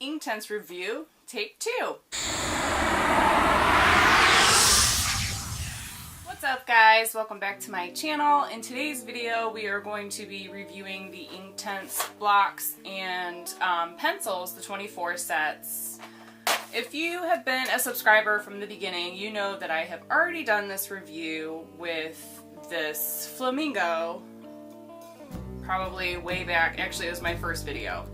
Inktense review, take 2. What's up guys? Welcome back to my channel. In today's video we are going to be reviewing the Inktense blocks and pencils, the 24 sets. If you have been a subscriber from the beginning, you know that I have already done this review with this flamingo probably way back. Actually, it was my first video.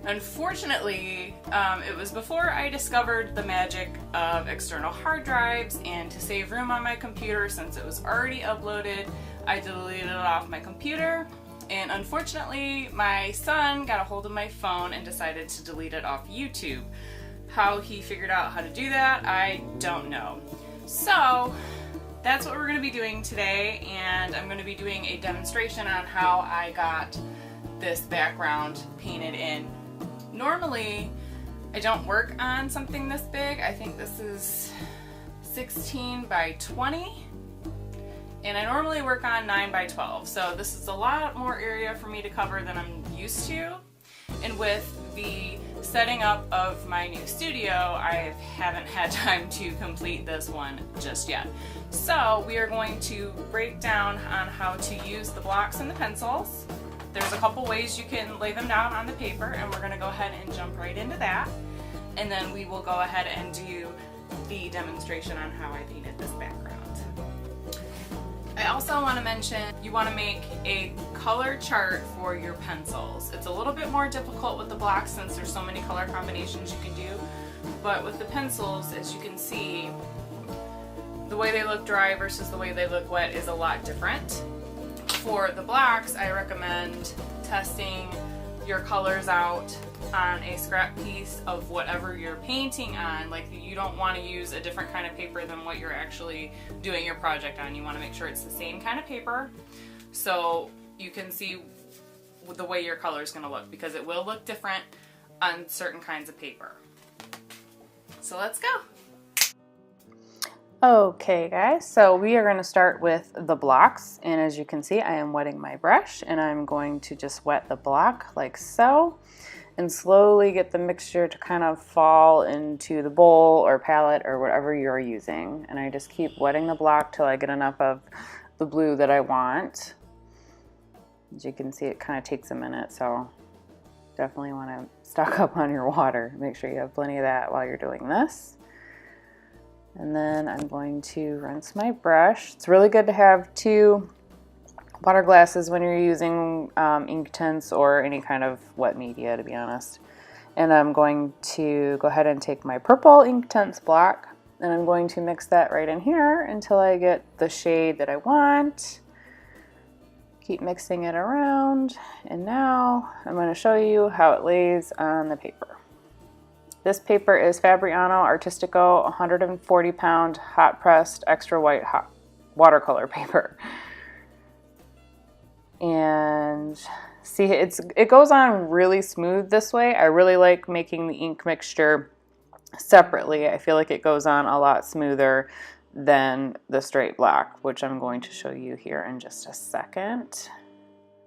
Unfortunately, it was before I discovered the magic of external hard drives, and to save room on my computer, since it was already uploaded, I deleted it off my computer. And unfortunately, my son got a hold of my phone and decided to delete it off YouTube. How he figured out how to do that, I don't know. So that's what we're going to be doing today, and I'm going to be doing a demonstration on how I got this background painted in. Normally, I don't work on something this big. I think this is 16 by 20, and I normally work on 9 by 12, so this is a lot more area for me to cover than I'm used to. And with the setting up of my new studio, I haven't had time to complete this one just yet. So we are going to break down on how to use the blocks and the pencils. There's a couple ways you can lay them down on the paper, and we're going to go ahead and jump right into that. And then we will go ahead and do the demonstration on how I painted this background. I also want to mention you want to make a color chart for your pencils. It's a little bit more difficult with the blocks since there's so many color combinations you can do, but with the pencils, as you can see, the way they look dry versus the way they look wet is a lot different. For the blocks, I recommend testing your colors out on a scrap piece of whatever you're painting on. Like, you don't want to use a different kind of paper than what you're actually doing your project on. You want to make sure it's the same kind of paper so you can see the way your color is going to look, because it will look different on certain kinds of paper. So let's go. Okay guys, so we are going to start with the blocks, and as you can see I am wetting my brush, and I'm going to just wet the block like so and slowly get the mixture to kind of fall into the bowl or palette or whatever you're using. And I just keep wetting the block till I get enough of the blue that I want. As you can see, it kind of takes a minute, so definitely want to stock up on your water. Make sure you have plenty of that while you're doing this. And then I'm going to rinse my brush. It's really good to have 2 water glasses when you're using Inktense or any kind of wet media, to be honest. And I'm going to go ahead and take my purple Inktense block, and I'm going to mix that right in here until I get the shade that I want. Keep mixing it around, and now I'm going to show you how it lays on the paper. This paper is Fabriano Artistico 140 pound hot pressed extra white hot watercolor paper. And see, it goes on really smooth this way. I really like making the ink mixture separately. I feel like it goes on a lot smoother than the straight block, which I'm going to show you here in just a second.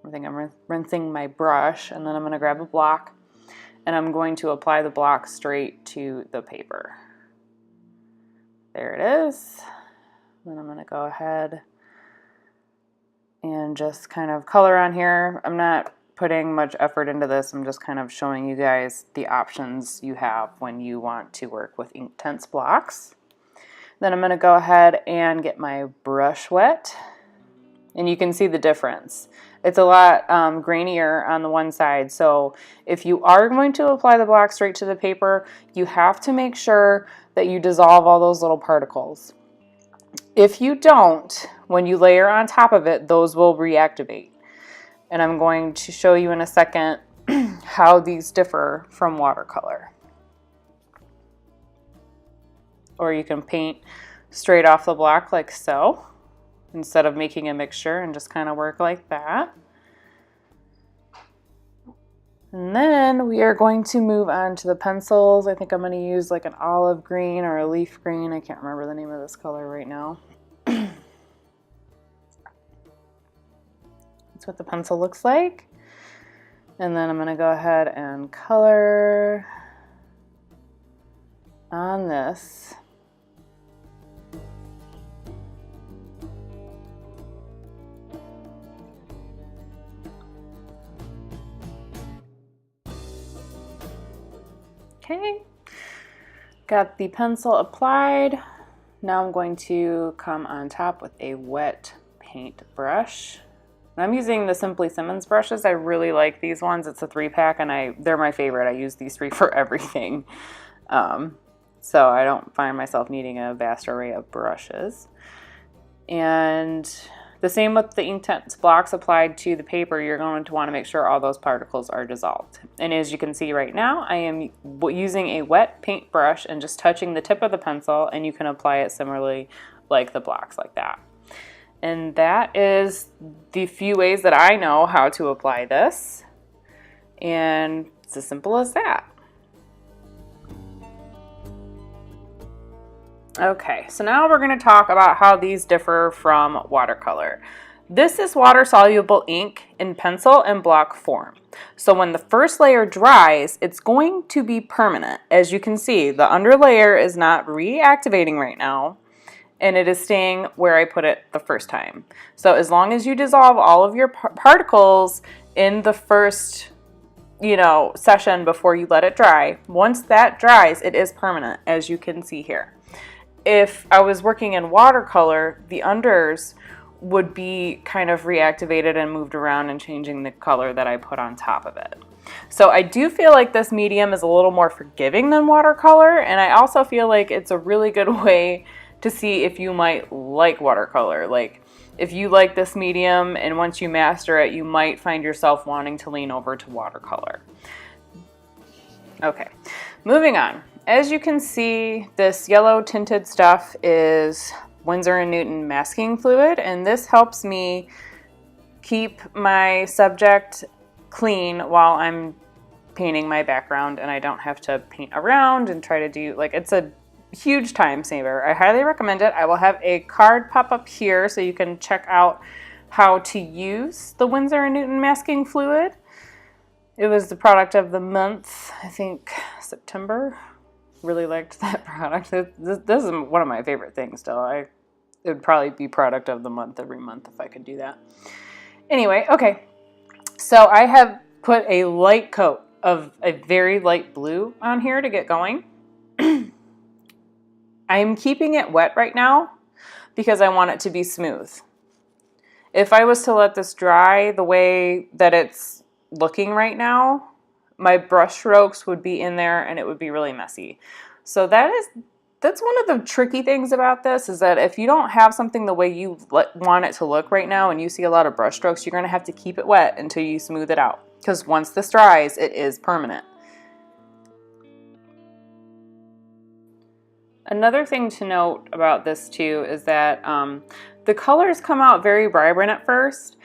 I think I'm rinsing my brush, and then I'm going to grab a block, and I'm going to apply the block straight to the paper. There it is. Then I'm going to go ahead and just kind of color on here. I'm not putting much effort into this. I'm just kind of showing you guys the options you have when you want to work with Inktense blocks. Then I'm going to go ahead and get my brush wet, and you can see the difference. It's a lot grainier on the one side, so if you are going to apply the block straight to the paper, you have to make sure that you dissolve all those little particles. If you don't, when you layer on top of it, those will reactivate. And I'm going to show you in a second how these differ from watercolor. Or you can paint straight off the block like so, instead of making a mixture, and just kind of work like that. And then we are going to move on to the pencils. I think I'm going to use like an olive green or a leaf green. I can't remember the name of this color right now. That's what the pencil looks like. And then I'm going to go ahead and color on this. Okay, got the pencil applied. Now I'm going to come on top with a wet paint brush. I'm using the Simply Simmons brushes. I really like these ones. It's a 3-pack and they're my favorite. I use these 3 for everything. So I don't find myself needing a vast array of brushes. And the same with the Inktense blocks applied to the paper. You're going to want to make sure all those particles are dissolved. And as you can see right now, I am using a wet paint brush and just touching the tip of the pencil, and you can apply it similarly like the blocks like that. And that is the few ways that I know how to apply this. And it's as simple as that. Okay, so now we're going to talk about how these differ from watercolor. This is water-soluble ink in pencil and block form. So when the first layer dries, it's going to be permanent. As you can see, the under layer is not reactivating right now, and it is staying where I put it the first time. So as long as you dissolve all of your particles in the first, session before you let it dry, once that dries, it is permanent, as you can see here. If I was working in watercolor, the unders would be kind of reactivated and moved around and changing the color that I put on top of it. So I do feel like this medium is a little more forgiving than watercolor, and I also feel like it's a really good way to see if you might like watercolor. Like, if you like this medium and once you master it, you might find yourself wanting to lean over to watercolor. Okay, moving on. As you can see, this yellow tinted stuff is Winsor & Newton masking fluid, and this helps me keep my subject clean while I'm painting my background, and I don't have to paint around and try to do, it's a huge time saver. I highly recommend it. I will have a card pop up here so you can check out how to use the Winsor & Newton masking fluid. It was the product of the month, I think September. Really liked that product. This is one of my favorite things still. It would probably be product of the month every month if I could do that. Anyway, okay. So I have put a light coat of a very light blue on here to get going. I'm keeping it wet right now because I want it to be smooth. If I was to let this dry the way that it's looking right now, my brush strokes would be in there and it would be really messy. So that's one of the tricky things about this, is that if you don't have something the way you want it to look right now and you see a lot of brush strokes, you're going to have to keep it wet until you smooth it out. Because once this dries, it is permanent. Another thing to note about this too is that the colors come out very vibrant at first,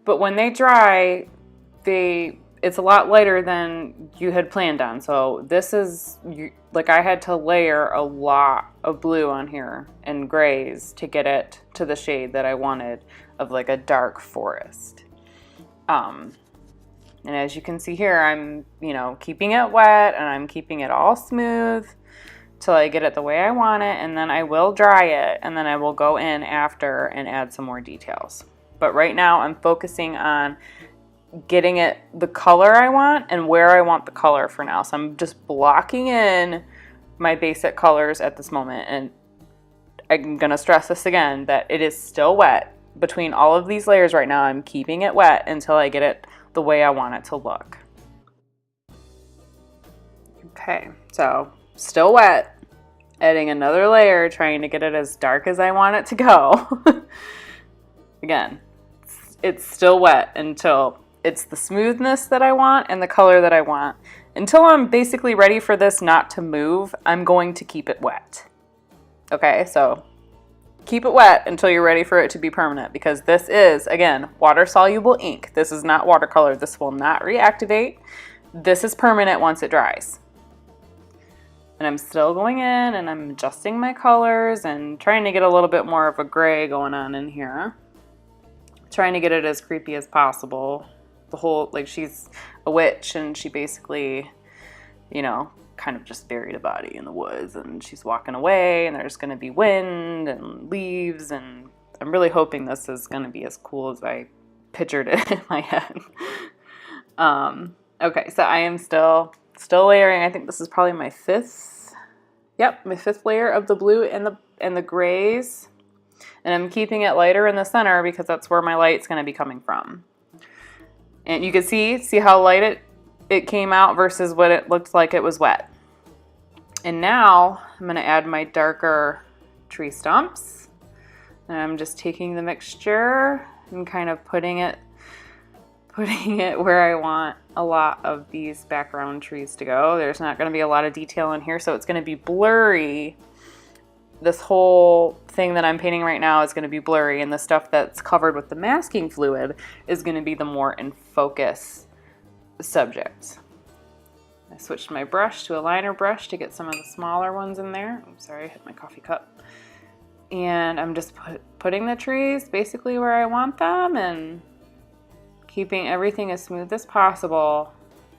but when they dry, it's a lot lighter than you had planned on. So this is, I had to layer a lot of blue on here and grays to get it to the shade that I wanted of like a dark forest. And as you can see here, I'm, keeping it wet and I'm keeping it all smooth till I get it the way I want it, and then I will dry it, and then I will go in after and add some more details. But right now I'm focusing on getting it the color I want and where I want the color for now. So I'm just blocking in my basic colors at this moment, and I'm gonna stress this again, that it is still wet. Between all of these layers right now, I'm keeping it wet until I get it the way I want it to look. Okay, so still wet, adding another layer, trying to get it as dark as I want it to go. Again, it's still wet until it's the smoothness that I want and the color that I want. Until I'm basically ready for this not to move, I'm going to keep it wet. Okay, so keep it wet until you're ready for it to be permanent, because this is, again, water-soluble ink. This is not watercolor. This will not reactivate. This is permanent once it dries. And I'm still going in and I'm adjusting my colors and trying to get a little bit more of a gray going on in here. Trying to get it as creepy as possible. The whole, she's a witch and she basically, kind of just buried a body in the woods, and she's walking away, and there's going to be wind and leaves, and I'm really hoping this is going to be as cool as I pictured it in my head. Okay, so I am still layering. I think this is probably my fifth layer of the blue and the grays, and I'm keeping it lighter in the center because that's where my light's going to be coming from. And you can see how light it came out versus what it looked like it was wet. And now I'm going to add my darker tree stumps. And I'm just taking the mixture and kind of putting it where I want a lot of these background trees to go. There's not going to be a lot of detail in here, so it's going to be blurry. This whole thing that I'm painting right now is going to be blurry, and the stuff that's covered with the masking fluid is going to be the more in focus subject. I switched my brush to a liner brush to get some of the smaller ones in there. I'm sorry, I hit my coffee cup. And I'm just putting the trees basically where I want them and keeping everything as smooth as possible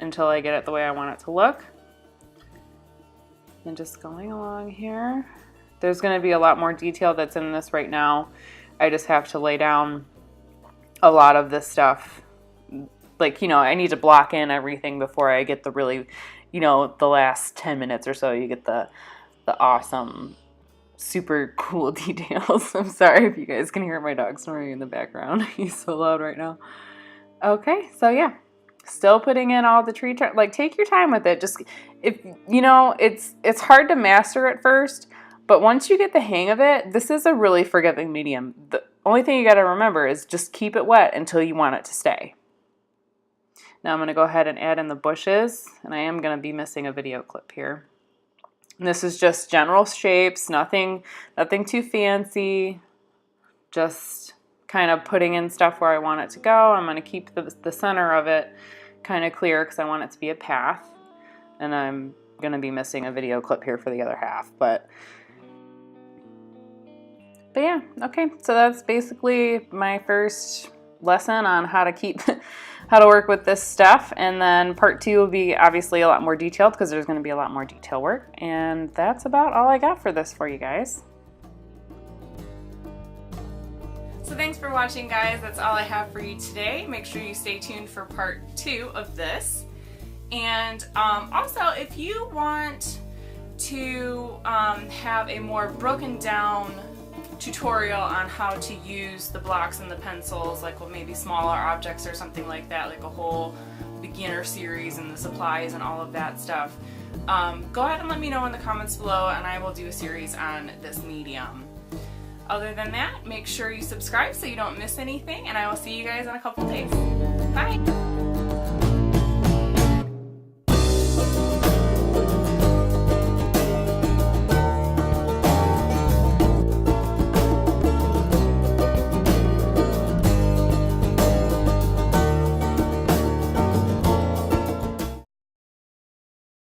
until I get it the way I want it to look. And just going along here. There's going to be a lot more detail that's in this right now. I just have to lay down a lot of this stuff. Like, you know, I need to block in everything before I get the really, you know, the last 10 minutes or so, you get the awesome, super cool details. I'm sorry if you guys can hear my dog snoring in the background. He's so loud right now. Okay, so yeah. Still putting in all the tree, like, take your time with it. Just, if, you know, it's hard to master at first. But once you get the hang of it, this is a really forgiving medium. The only thing you got to remember is just keep it wet until you want it to stay. Now I'm going to go ahead and add in the bushes, and I am going to be missing a video clip here. And this is just general shapes, nothing too fancy, just kind of putting in stuff where I want it to go. I'm going to keep the center of it kind of clear because I want it to be a path, and I'm going to be missing a video clip here for the other half, but yeah, okay, so that's basically my first lesson on how to work with this stuff, and then part 2 will be obviously a lot more detailed because there's going to be a lot more detail work, and that's about all I got for this for you guys. So thanks for watching, guys. That's all I have for you today. Make sure you stay tuned for part 2 of this. And also, if you want to have a more broken down tutorial on how to use the blocks and the pencils, like with maybe smaller objects or something like that, like a whole beginner series and the supplies and all of that stuff, go ahead and let me know in the comments below, and I will do a series on this medium. Other than that, make sure you subscribe so you don't miss anything, and I will see you guys in a couple days. Bye!